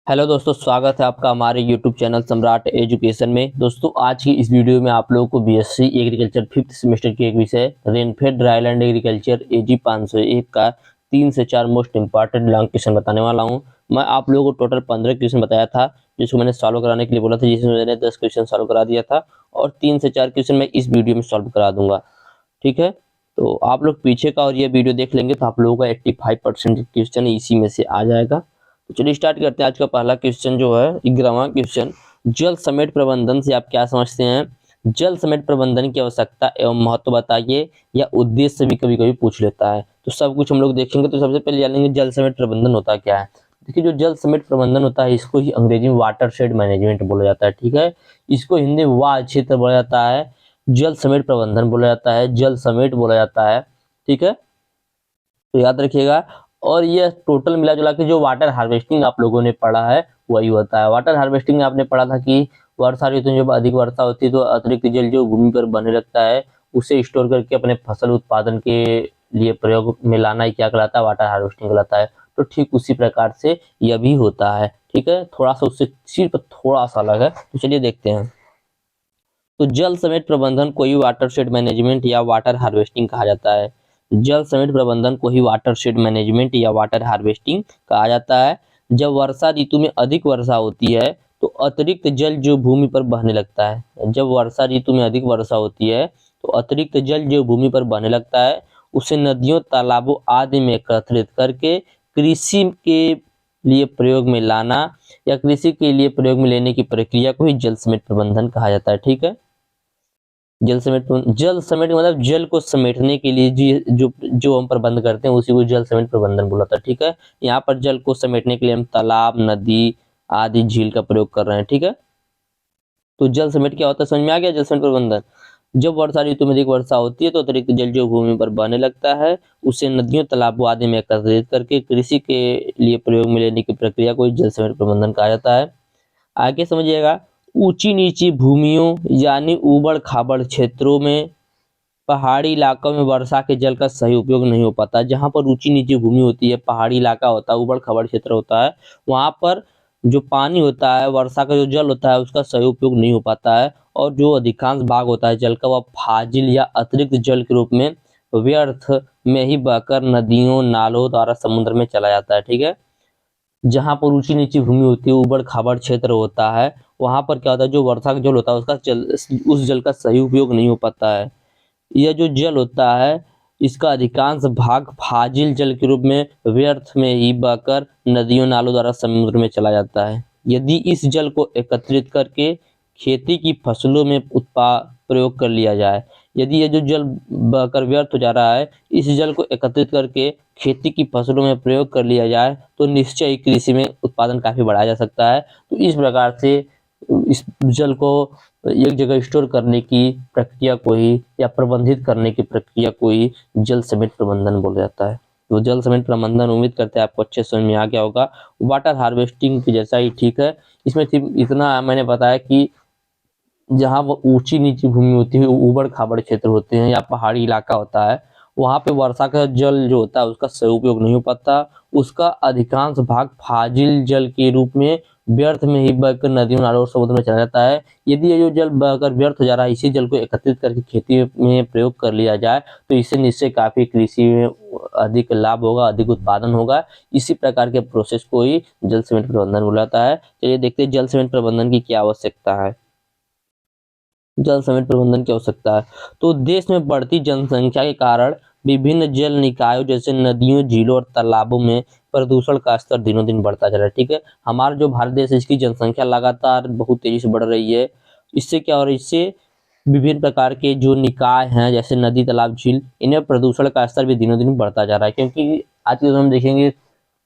Hello दोस्तों, स्वागत है आपका हमारे यूट्यूब चैनल सम्राट एजुकेशन में। दोस्तों, आज की इस वीडियो में आप लोगों को बीएससी एग्रीकल्चर फिफ्थ सेमेस्टर के एक विषय रेनफेड ड्राईलैंड एग्रीकल्चर एजी 501 का 3 से 4 मोस्ट इंपॉर्टेंट लॉन्ग क्वेश्चन बताने वाला हूं। मैं आप लोगों को टोटल 15 क्वेश्चन बताया था, जिसको मैंने सॉल्व कराने के लिए बोला था, जिसमें मैंने 10 क्वेश्चन सॉल्व करा दिया था और 3 से 4 क्वेश्चन मैं इस वीडियो में सॉल्व करा दूंगा। ठीक है, तो आप लोग पीछे का और ये वीडियो देख लेंगे तो आप लोगों का 85% क्वेश्चन इसी में से आ जाएगा। तो चलिए स्टार्ट करते हैं। आज का पहला क्वेश्चन जो है 11वां क्वेश्चन, जल समेट प्रबंधन से आप क्या समझते हैं? जल समेट प्रबंधन की आवश्यकता एवं महत्व बताइए या उद्देश्य भी कभी कभी पूछ लेता है। तो सब कुछ हम लोग देखेंगे। तो सबसे पहले जानेंगे जल समेट प्रबंधन होता क्या है। देखिए, जो जल समेट प्रबंधन होता है इसको ही अंग्रेजी में वाटर शेड मैनेजमेंट बोला जाता है। ठीक है, इसको हिंदी में वाह क्षेत्र बोला जाता है, जल समेट प्रबंधन बोला जाता है, जल समेट बोला जाता है। ठीक है, तो याद रखिएगा। और ये टोटल मिला जुला के जो वाटर हार्वेस्टिंग आप लोगों ने पढ़ा है वही होता है। वाटर हार्वेस्टिंग में आपने पढ़ा था कि वर्षा ऋतु में जब अधिक वर्षा होती है तो अतिरिक्त जल जो भूमि पर बने लगता है उसे स्टोर करके अपने फसल उत्पादन के लिए प्रयोग में लाना ही क्या कहलाता है? वाटर हार्वेस्टिंग कहलाता है। तो ठीक उसी प्रकार से यह भी होता है। ठीक है, थोड़ा सा उससे सिर्फ थोड़ा सा अलग है। तो चलिए देखते हैं। तो जल समेट प्रबंधन को ही वाटर शेड मैनेजमेंट या वाटर हार्वेस्टिंग कहा जाता है। जल समेट प्रबंधन को ही वाटर शेड मैनेजमेंट या वाटर हार्वेस्टिंग कहा जाता है। जब वर्षा ऋतु में अधिक वर्षा होती है तो अतिरिक्त जल जो भूमि पर बहने लगता है, जब वर्षा ऋतु में अधिक वर्षा होती है तो अतिरिक्त जल जो भूमि पर बहने लगता है उसे नदियों, तालाबों आदि में एकत्रित करके कृषि के लिए प्रयोग में लाना या कृषि के लिए प्रयोग में लेने की प्रक्रिया को ही जल समेट प्रबंधन कहा जाता है। ठीक है, जल समेट मतलब जल को समेटने के लिए जो जो हम प्रबंध करते हैं उसी को जल समेट प्रबंधन बोला था। ठीक है, यहाँ पर जल को समेटने के लिए हम तालाब, नदी आदि, झील का प्रयोग कर रहे हैं। ठीक है, तो जल समेट क्या होता है समझ में आ गया? जल समेट प्रबंधन, जब वर्षा ऋतु में अधिक वर्षा होती है तो अतिरिक्त जल जो भूमि पर बहने लगता है उसे नदियों, तालाबों आदि में एकत्रित करके कृषि के लिए प्रयोग में लेने की प्रक्रिया को जल समेट प्रबंधन कहा जाता है। आगे समझिएगा, ऊंची नीची भूमियों यानी उबड़ खाबड़ क्षेत्रों में, पहाड़ी इलाकों में वर्षा के जल का सही उपयोग नहीं हो पाता। जहां पर ऊंची नीची भूमि होती है, पहाड़ी इलाका होता है, उबड़ खाबड़ क्षेत्र होता है, वहां पर जो पानी होता है, वर्षा का जो जल होता है उसका सही उपयोग नहीं हो पाता है और जो अधिकांश भाग होता है जल का वह फाजिल या अतिरिक्त जल के रूप में व्यर्थ में ही बहकर नदियों, नालों द्वारा समुद्र में चला जाता है। ठीक है, जहां पर ऊंची नीची भूमि होती है, उबड़ खाबड़ क्षेत्र होता है, वहां पर क्या होता है, जो वर्षा का जल होता है उसका उस जल का सही उपयोग नहीं हो पाता है। यह जो जल होता है इसका अधिकांश भाग फाजिल जल के रूप में व्यर्थ में ही बहकर नदियों, नालों द्वारा समुद्र में चला जाता है। यदि इस जल को एकत्रित करके खेती की फसलों में प्रयोग कर लिया जाए, यदि ये जो जल बहकर व्यर्थ हो जा रहा है इस जल को एकत्रित करके खेती की फसलों में प्रयोग कर लिया जाए तो निश्चय ही कृषि में उत्पादन काफी बढ़ाया जा सकता है। तो इस प्रकार से इस जल को एक जगह स्टोर करने की प्रक्रिया को ही या प्रबंधित करने की प्रक्रिया को ही जल समेट प्रबंधन बोला जाता है। तो जल समेट प्रबंधन उम्मीद करते हैं आपको अच्छे समझ में आ गया होगा। वाटर हार्वेस्टिंग की जैसा ही ठीक है, इसमें इतना मैंने बताया कि जहाँ वो ऊंची नीची भूमि होती है, उबड़ खाबड़ क्षेत्र होते हैं या पहाड़ी इलाका होता है, वहां पे वर्षा का जल जो होता है उसका सही उपयोग नहीं हो पाता, उसका अधिकांश भाग फाजिल जल के रूप में व्यर्थ में ही बहकर नदियों, नालों और समुद्र में चला जाता है। यदि ये जो जल बहकर व्यर्थ हो जा रहा है इसी जल को एकत्रित करके खेती में प्रयोग कर लिया जाए तो इससे निश्चय काफी कृषि में अधिक लाभ होगा, अधिक उत्पादन होगा। इसी प्रकार के प्रोसेस को ही जल समेट प्रबंधन बोला जाता है। चलिए देखते हैं जल समेट प्रबंधन की क्या आवश्यकता है। जल समेट प्रबंधन की आवश्यकता है तो देश में बढ़ती जनसंख्या के कारण विभिन्न जल निकायों जैसे नदियों, झीलों और तालाबों में प्रदूषण का स्तर दिनों दिन बढ़ता जा रहा है। ठीक है, हमारा जो भारत देश है इसकी जनसंख्या लगातार बहुत तेजी से बढ़ रही है। इससे क्या हो रहा है, इससे विभिन्न प्रकार के जो निकाय हैं जैसे नदी, तालाब, झील, इनमें प्रदूषण का स्तर भी दिनों दिन बढ़ता जा रहा है। क्योंकि आज के समय में देखेंगे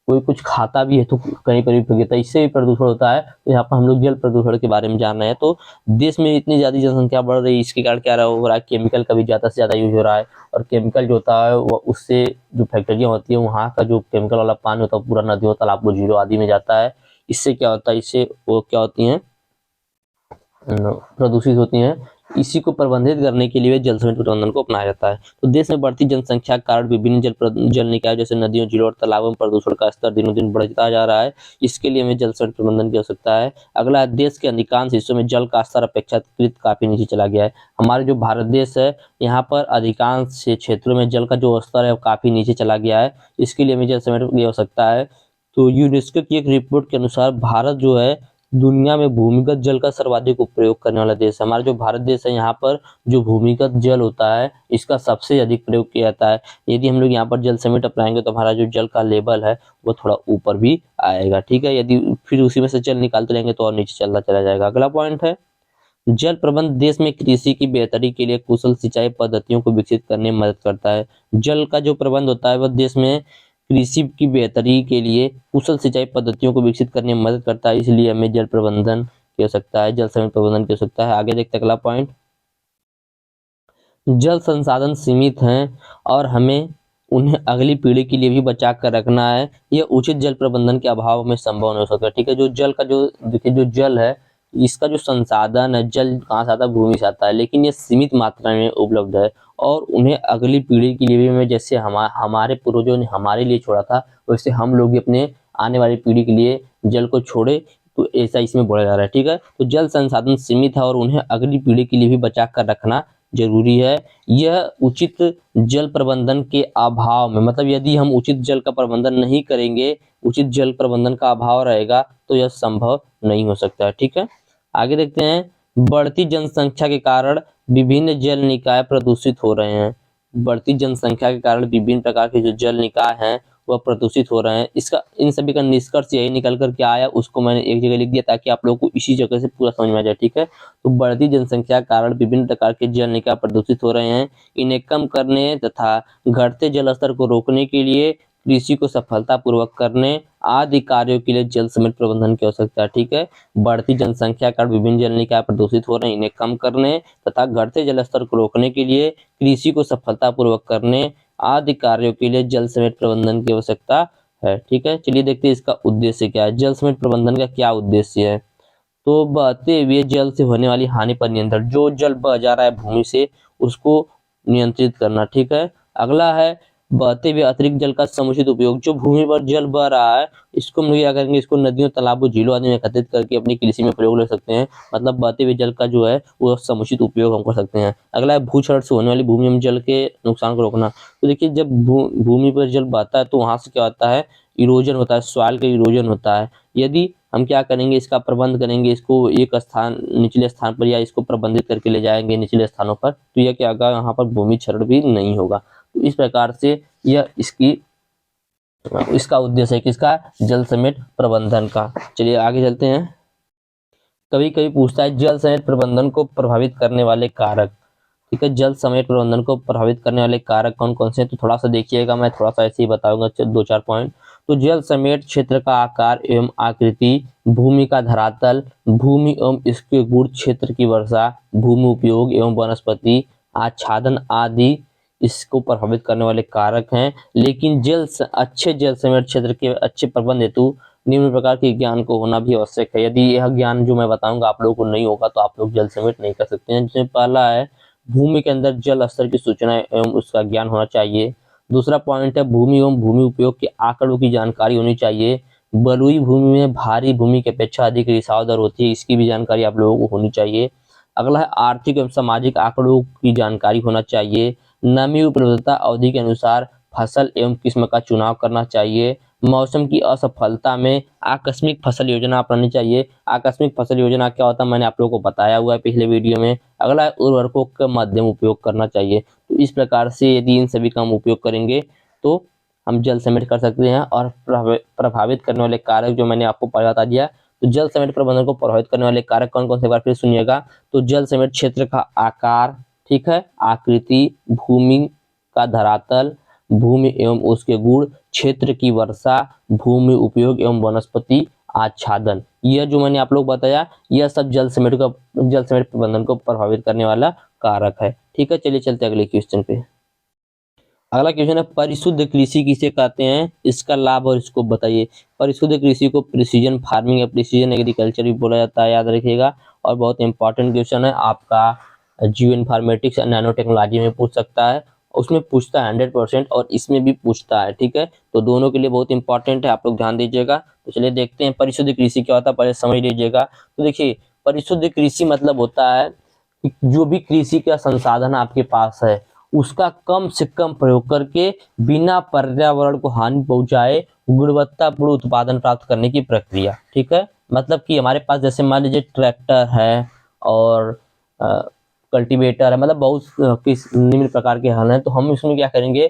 कोई कुछ खाता भी है तो कहीं पर भी फेंक देता है, इससे भी प्रदूषण होता है। तो यहाँ पर हम लोग जल प्रदूषण के बारे में जान रहे हैं। तो देश में इतनी ज्यादा जनसंख्या बढ़ रही है, इसके कारण क्या हो रहा है, केमिकल का भी ज्यादा से ज्यादा यूज हो रहा है और केमिकल जो होता है वो उससे जो फैक्ट्रियाँ होती है वहाँ का जो केमिकल वाला पानी होता है पूरा नदियों, तालाबों, झीलों आदि में जाता है। इससे क्या होता है, इससे वो क्या होती है, प्रदूषित होती हैं। इसी को प्रबंधित करने के लिए जल समेट प्रबंधन को अपनाया जाता है। तो देश में बढ़ती जनसंख्या के कारण विभिन्न जल निकाय जैसे नदियों, झीलों और तालाबों में प्रदूषण का स्तर दिनों दिन बढ़ता जा रहा है। इसके लिए हमें जल समेट प्रबंधन की आवश्यकता है। अगला, देश के अधिकांश हिस्सों में जल का स्तर अपेक्षाकृत काफी नीचे चला गया है। हमारे जो भारत देश है, यहाँ पर अधिकांश क्षेत्रों में जल का जो स्तर है वो काफी नीचे चला गया है। इसके लिए हमें जल समेट की आवश्यकता है। तो यूनेस्को की एक रिपोर्ट के अनुसार भारत जो है दुनिया में भूमिगत जल का सर्वाधिक उपयोग करने वाला देश है। हमारा जो भारत देश है, यहाँ पर जो भूमिगत जल होता है इसका सबसे अधिक प्रयोग किया जाता है। यदि हम लोग यहाँ पर जल समेट अपनाएंगे तो हमारा जो जल का लेवल है वो थोड़ा ऊपर भी आएगा। ठीक है, यदि फिर उसी में से जल निकालते रहेंगे तो और नीचे चलता चला जाएगा। अगला पॉइंट है, जल प्रबंध देश में कृषि की बेहतरी के लिए कुशल सिंचाई पद्धतियों को विकसित करने में मदद करता है। जल का जो प्रबंध होता है वह देश में कृषि की बेहतरी के लिए कुशल सिंचाई पद्धतियों को विकसित करने में मदद करता है। इसलिए हमें जल प्रबंधन की आवश्यकता है, जल समेट प्रबंधन की आवश्यकता है। आगे देखते हैं अगला पॉइंट, जल संसाधन सीमित हैं और हमें उन्हें अगली पीढ़ी के लिए भी बचा कर रखना है। यह उचित जल प्रबंधन के अभाव में संभव नहीं हो सकता। ठीक है, जो जल का जो देखिए जो जल है इसका जो संसाधन है, जल कहाँ से आता है, भूमि से आता है, लेकिन ये सीमित मात्रा में उपलब्ध है और उन्हें अगली पीढ़ी के लिए भी हमें, जैसे हमारे पूर्वजों ने हमारे लिए छोड़ा था वैसे हम लोग भी अपने आने वाली पीढ़ी के लिए जल को छोड़े, तो ऐसा इसमें बोला जा रहा है। ठीक है, तो जल संसाधन सीमित है और उन्हें अगली पीढ़ी के लिए भी बचा कर रखना जरूरी है। यह उचित जल प्रबंधन के अभाव में, मतलब यदि हम उचित जल का प्रबंधन नहीं करेंगे, उचित जल प्रबंधन का अभाव रहेगा तो यह संभव नहीं हो सकता है। ठीक है, आगे देखते हैं, बढ़ती जनसंख्या के कारण विभिन्न जल निकाय प्रदूषित हो रहे हैं। बढ़ती जनसंख्या के कारण विभिन्न प्रकार के जो जल निकाय हैं वह प्रदूषित हो रहे हैं। इसका इन सभी का निष्कर्ष यही निकल कर के आया, उसको मैंने एक जगह लिख दिया ताकि आप लोगों को इसी जगह से पूरा समझ में आ जाए। ठीक है, तो बढ़ती जनसंख्या के कारण विभिन्न प्रकार के जल निकाय प्रदूषित हो रहे हैं। इन्हें कम करने तथा घटते जल स्तर को रोकने के लिए, कृषि को सफलतापूर्वक करने आदि कार्यों के लिए जल समेट प्रबंधन की आवश्यकता है। ठीक है, बढ़ती जनसंख्या के कारण विभिन्न जल निकाय प्रदूषित हो रहे हैं, इन्हें कम करने तथा घटते जल स्तर को रोकने के लिए, कृषि को सफलतापूर्वक करने आदि कार्यों के लिए जल समेट प्रबंधन की आवश्यकता है। ठीक है, चलिए देखते हैं इसका उद्देश्य क्या है, जल समेट प्रबंधन का क्या उद्देश्य है। तो बहते हुए जल से होने वाली हानि पर नियंत्रण, जो जल बह जा रहा है भूमि से उसको नियंत्रित करना। ठीक है, अगला है बहते हुए अतिरिक्त जल का समुचित उपयोग, जो भूमि पर जल बह रहा है इसको हम लोग क्या करेंगे, इसको नदियों, तालाबों, झीलों आदि में एकत्रित करके अपनी कृषि में प्रयोग ले सकते हैं। मतलब बहते हुए जल का जो है वो समुचित उपयोग हम कर सकते हैं। अगला है भूक्षरण से होने वाली भूमि में जल के नुकसान को रोकना। तो देखिए जब भूमि पर जल बहता है तो वहां से क्या होता है, इरोजन होता है, सॉइल का इरोजन होता है। यदि हम क्या करेंगे, इसका प्रबंध करेंगे, इसको एक स्थान निचले स्थान पर या इसको प्रबंधित करके ले जाएंगे निचले स्थानों पर, तो यह क्या होगा, यहाँ पर भूमि क्षरण भी नहीं होगा। तो इस प्रकार से यह इसका उद्देश्य है किसका, जल समेट प्रबंधन का। चलिए आगे चलते हैं। कभी कभी पूछता है जल समेट प्रबंधन को प्रभावित करने वाले कारक। ठीक है, जल समेट प्रबंधन को प्रभावित करने वाले कारक कौन कौन से हैं, तो थोड़ा सा देखिएगा, मैं थोड़ा सा ऐसे ही बताऊंगा, दो चार पॉइंट। तो जल समेट क्षेत्र का आकार एवं आकृति, भूमि का धरातल, भूमि एवं इसके गुण, क्षेत्र की वर्षा, भूमि उपयोग एवं वनस्पति आच्छादन आदि इसको प्रभावित करने वाले कारक हैं। लेकिन अच्छे जल समेट क्षेत्र के अच्छे प्रबंध हेतु निम्न प्रकार के ज्ञान को होना भी आवश्यक है। यदि यह ज्ञान जो मैं बताऊंगा आप लोगों को नहीं होगा तो आप लोग जल समेट नहीं कर सकते हैं। जिसमें पहला है, भूमि के अंदर जल स्तर की सूचना एवं उसका ज्ञान होना चाहिए। दूसरा पॉइंट है, भूमि एवं भूमि उपयोग के आंकड़ों की जानकारी होनी चाहिए। बलुई भूमि में भारी भूमि की अपेक्षा अधिक रिसाव दर होती है, इसकी भी जानकारी आप लोगों को होनी चाहिए। अगला है, आर्थिक एवं सामाजिक आंकड़ों की जानकारी होना चाहिए। नमी उपलब्धता अवधि के अनुसार फसल एवं किस्म का चुनाव करना चाहिए। मौसम की असफलता में आकस्मिक फसल योजना अपनानी चाहिए। आकस्मिक फसल योजना क्या होता है मैंने आप लोगों को बताया हुआ है पिछले वीडियो में। अगला है, उर्वरकों का मध्यम उपयोग करना चाहिए। तो इस प्रकार से यदि इन सभी का हम उपयोग करेंगे तो हम जल समेट कर सकते हैं। और प्रभावित करने वाले कारक जो मैंने आपको पहले बता दिया, तो जल समेट प्रबंधन को प्रभावित करने वाले कारक कौन कौन से, बार फिर सुनिएगा। तो जल समेट क्षेत्र का आकार, ठीक है, आकृति, भूमि का धरातल, भूमि एवं उसके गुण, क्षेत्र की वर्षा, भूमि उपयोग एवं वनस्पति आच्छादन, यह जो मैंने आप लोग बताया यह सब जल समेट प्रबंधन को प्रभावित करने वाला कारक है। ठीक है, चलिए चलते अगले क्वेश्चन पे। अगला क्वेश्चन है, परिशुद्ध कृषि किसे कहते हैं, इसका लाभ और इसको बताइए। परिशुद्ध कृषि को प्रिसीजन फार्मिंग या प्रिसीजन एग्रीकल्चर भी बोला जाता है, याद रखिएगा। और बहुत इंपॉर्टेंट क्वेश्चन है आपका जियो इन्फॉर्मेटिक्स या नैनो टेक्नोलॉजी में पूछ सकता है, उसमें पूछता है 100% और इसमें भी पूछता है। ठीक है, तो दोनों के लिए बहुत इंपॉर्टेंट है, आप लोग ध्यान दीजिएगा। तो चलिए देखते हैं परिशुद्ध कृषि क्या होता है, पहले समझ लीजिएगा। तो देखिए परिशुद्ध कृषि मतलब होता है कि जो भी कृषि का संसाधन आपके पास है उसका कम से कम प्रयोग करके बिना पर्यावरण को हानि पहुंचाए गुणवत्तापूर्ण उत्पादन प्राप्त करने की प्रक्रिया। ठीक है, मतलब कि हमारे पास जैसे मान लीजिए ट्रैक्टर है और कल्टीवेटर है, मतलब बहुत किस निम्न प्रकार के हल हैं, तो हम इसमें क्या करेंगे,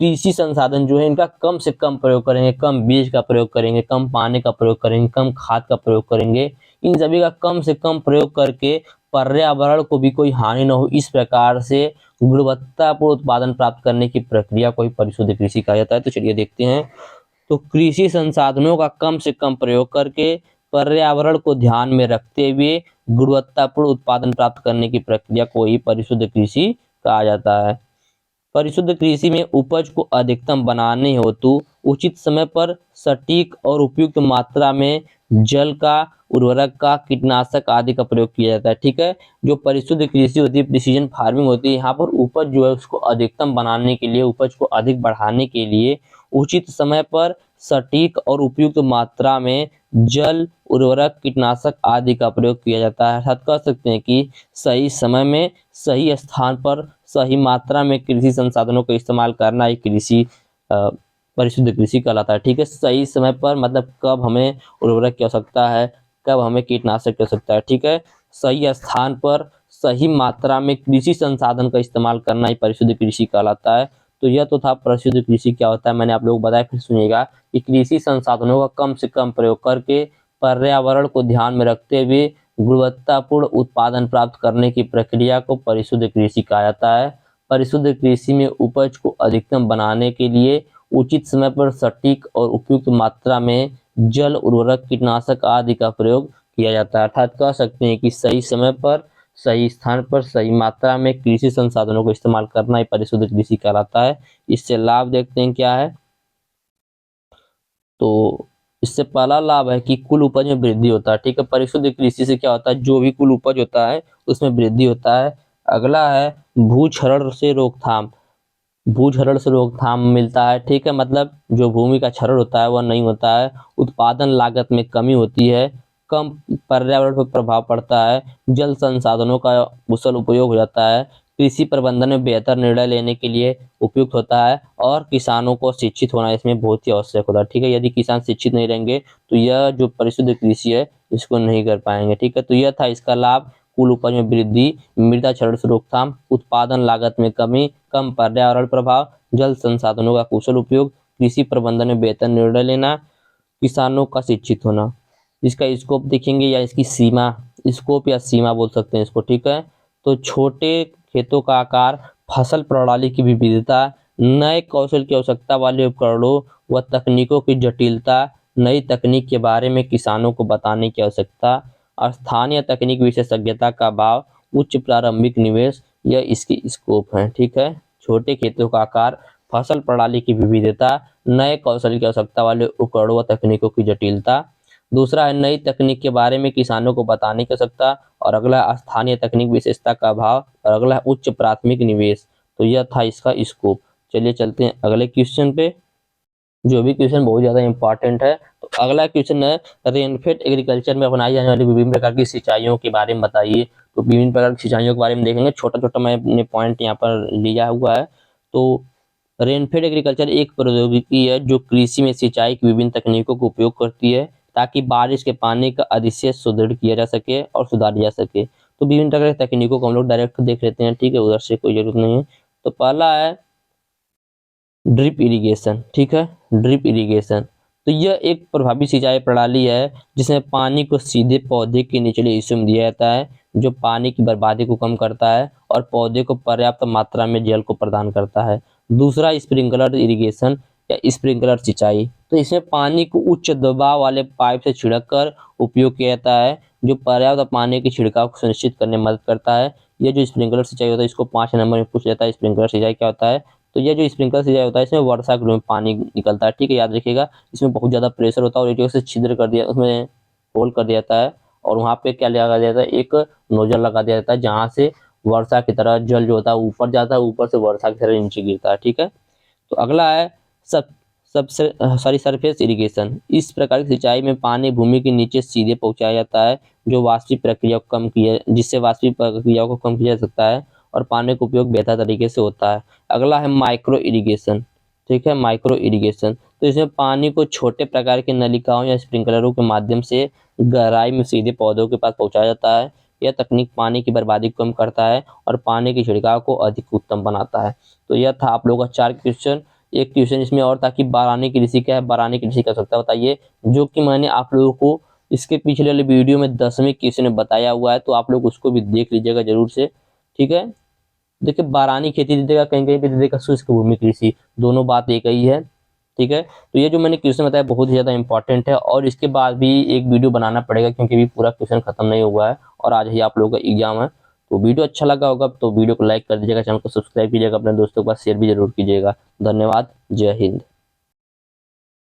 कृषि संसाधन जो है इनका कम से कम प्रयोग करेंगे, कम बीज का प्रयोग करेंगे, कम पानी का प्रयोग करेंगे, कम खाद का प्रयोग करेंगे, इन सभी का कम से कम प्रयोग करके पर्यावरण को भी कोई हानि न हो, इस प्रकार से गुणवत्तापूर्ण उत्पादन प्राप्त करने की प्रक्रिया को ही परिशुद्ध कृषि कहा जाता है। तो चलिए देखते हैं। तो कृषि संसाधनों का कम से कम प्रयोग करके पर्यावरण को ध्यान में रखते हुए गुणवत्तापूर्ण उत्पादन प्राप्त करने की प्रक्रिया को ही परिशुद्ध कृषि कहा जाता है। परिशुद्ध कृषि में उपज को अधिकतम बनाने हेतु उचित समय पर सटीक और उपयुक्त मात्रा में जल का, उर्वरक का, कीटनाशक आदि का प्रयोग किया जाता है। ठीक है, जो परिशुद्ध कृषि होती है, प्रिसीजन फार्मिंग होती है, यहाँ पर उपज जो है उसको अधिकतम बनाने के लिए, उपज को अधिक बढ़ाने के लिए उचित समय पर सटीक और उपयुक्त मात्रा में जल, उर्वरक, कीटनाशक आदि का प्रयोग किया जाता है। अर्थात कह सकते हैं कि सही समय में सही स्थान पर सही मात्रा में कृषि संसाधनों का इस्तेमाल करना ही कृषि परिशुद्ध कृषि कहलाता है। ठीक है, सही समय पर मतलब कब हमें उर्वरक की आवश्यकता है, कब हमें कीटनाशक की आवश्यकता है। ठीक है, सही स्थान पर सही मात्रा में कृषि संसाधन का इस्तेमाल करना ही परिशुद्ध कृषि कहलाता है। तो यह तो था परिशुद्ध कृषि क्या होता है, मैंने आप लोगों को बताया। फिर सुनिएगा कि कृषि संसाधनों का कम से कम प्रयोग करके पर्यावरण को ध्यान में रखते हुए गुणवत्तापूर्ण उत्पादन प्राप्त करने की प्रक्रिया को परिशुद्ध कृषि कहा जाता है। परिशुद्ध कृषि में उपज को अधिकतम बनाने के लिए उचित समय पर सटीक और उपयुक्त मात्रा में जल, उर्वरक, कीटनाशक आदि का प्रयोग किया जाता है। अर्थात कह सकते हैं कि सही समय पर सही स्थान पर सही मात्रा में कृषि संसाधनों को इस्तेमाल करना ही परिशुद्ध कृषि कहलाता है। इससे लाभ देखते हैं क्या है। तो इससे पहला लाभ है कि कुल उपज में वृद्धि होता है। ठीक है, परिशुद्ध कृषि से क्या होता है, जो भी कुल उपज होता है उसमें वृद्धि होता है। अगला है भूक्षरण से रोकथाम। भूक्षरण से रोकथाम मिलता है। ठीक है, मतलब जो भूमि का क्षरण होता है वह नहीं होता है। उत्पादन लागत में कमी होती है, कम पर्यावरण पर प्रभाव पड़ता है, जल संसाधनों का कुशल उपयोग हो जाता है, कृषि प्रबंधन में बेहतर निर्णय लेने के लिए उपयुक्त होता है और किसानों को शिक्षित होना इसमें बहुत ही आवश्यक होता है। ठीक है, यदि किसान शिक्षित नहीं रहेंगे तो यह जो परिशुद्ध कृषि है इसको नहीं कर पाएंगे। ठीक है, तो यह था इसका लाभ, कुल उपज में वृद्धि, मृदा क्षरण से रोकथाम, उत्पादन लागत में कमी, कम पर्यावरण प्रभाव, जल संसाधनों का कुशल उपयोग, कृषि प्रबंधन में बेहतर निर्णय लेना, किसानों का शिक्षित होना। इसका स्कोप देखेंगे या इसकी सीमा, स्कोप या सीमा बोल सकते हैं इसको। ठीक है, तो छोटे खेतों का आकार, फसल प्रणाली की विविधता, नए कौशल की आवश्यकता वाले उपकरणों व तकनीकों की जटिलता, नई तकनीक के बारे में किसानों को बताने की आवश्यकता, स्थानीय तकनीक विशेषज्ञता का अभाव, उच्च प्रारंभिक निवेश, यह इसकी स्कोप है। ठीक है, छोटे खेतों का आकार, फसल प्रणाली की विविधता, नए कौशल की आवश्यकता वाले उपकरणों व तकनीकों की जटिलता। दूसरा है नई तकनीक के बारे में किसानों को बताने की आवश्यकता, और अगला स्थानीय तकनीक विशेषता का अभाव, और अगला है उच्च प्राथमिक निवेश। तो यह था इसका स्कोप। चलिए चलते हैं अगले क्वेश्चन पे, जो भी क्वेश्चन बहुत ज्यादा इंपॉर्टेंट है। तो अगला क्वेश्चन है रेनफेड एग्रीकल्चर में अपनाई जाने वाली विभिन्न प्रकार की सिंचाइयों के बारे में बताइए। तो विभिन्न प्रकार की सिंचाइयों के बारे में देखेंगे, छोटा छोटा मैंने पॉइंट यहाँ पर लिया हुआ है। तो रेनफेड एग्रीकल्चर एक प्रौद्योगिकी है जो कृषि में सिंचाई की विभिन्न तकनीकों का उपयोग करती है ताकि बारिश के पानी का अधिशेष सुदृढ़ किया जा सके और सुधारा जा सके। तो विभिन्न प्रकार की तकनीकों को हम लोग डायरेक्ट देख लेते हैं। ठीक है, उधर से कोई जरूरत नहीं है। तो पहला है ड्रिप इरिगेशन। ठीक है, ड्रिप इरिगेशन तो यह एक प्रभावी सिंचाई प्रणाली है जिसमें पानी को सीधे पौधे के निचले हिस्से में दिया जाता है, जो पानी की बर्बादी को कम करता है और पौधे को पर्याप्त मात्रा में जल को प्रदान करता है। दूसरा स्प्रिंकलर इरिगेशन या स्प्रिंकलर सिंचाई, तो इसमें पानी को उच्च दबाव वाले पाइप से छिड़क कर उपयोग किया जाता है, जो पर्याप्त पानी के छिड़काव को सुनिश्चित करने में मदद करता है। यह जो स्प्रिंकलर सिंचाई होता है इसको 5 नंबर में पूछ लेता है, स्प्रिंकलर सिंचाई क्या होता है। तो यह जो स्प्रिंकलर सिंचाई होता है इसमें वर्षा के रूप में पानी निकलता है। ठीक है, याद रखिएगा, इसमें बहुत ज़्यादा प्रेशर होता है और एक से छिद्र कर दिया, उसमें होल कर दिया जाता है और वहाँ पे क्या लगा दिया जाता है, एक नोजल लगा दिया जाता है जहाँ से वर्षा की तरह जल जो होता है ऊपर जाता है, ऊपर से वर्षा की तरह नीचे गिरता है। ठीक है, तो अगला है सब सबसे सॉरी सरफेस इरिगेशन। इस प्रकार की सिंचाई में पानी भूमि के नीचे सीधे पहुंचाया जाता है, जो वाष्पीय प्रक्रिया को कम किया जिससे वाष्पीय प्रक्रिया को कम किया जा सकता है और पानी का उपयोग बेहतर तरीके से होता है। अगला है माइक्रो इरिगेशन। ठीक है, माइक्रो इरिगेशन, तो इसमें पानी को छोटे प्रकार के नलिकाओं या स्प्रिंकलरों के माध्यम से गहराई में सीधे पौधों के पास पहुंचाया जाता है। यह तकनीक पानी की बर्बादी को कम करता है और पानी के छिड़काव को अधिक उत्तम बनाता है। तो यह था आप लोगों का 4 क्वेश्चन। एक क्वेश्चन इसमें और था कि बारानी की ऋषि क्या है, बारानी की ऋषि क्या सकता है बताइए, जो कि मैंने आप लोगों को इसके पिछले वाले वीडियो में 10वें क्वेश्चन में बताया हुआ है, तो आप लोग उसको भी देख लीजिएगा जरूर से। ठीक है, देखिए बारानी खेती दे देगा, कहीं कहीं पे दे देगा शुष्क भूमि कृषि, दोनों बात एक ही है। ठीक है, तो ये जो मैंने क्वेश्चन बताया बहुत ही ज़्यादा इंपॉर्टेंट है और इसके बाद भी एक वीडियो बनाना पड़ेगा क्योंकि अभी पूरा क्वेश्चन खत्म नहीं हुआ है और आज ही आप लोगों का एग्जाम है। तो वीडियो अच्छा लगा होगा तो वीडियो को लाइक कर दीजिएगा, चैनल को सब्सक्राइब कीजिएगा, अपने दोस्तों के पास शेयर भी जरूर कीजिएगा। धन्यवाद, जय हिंद।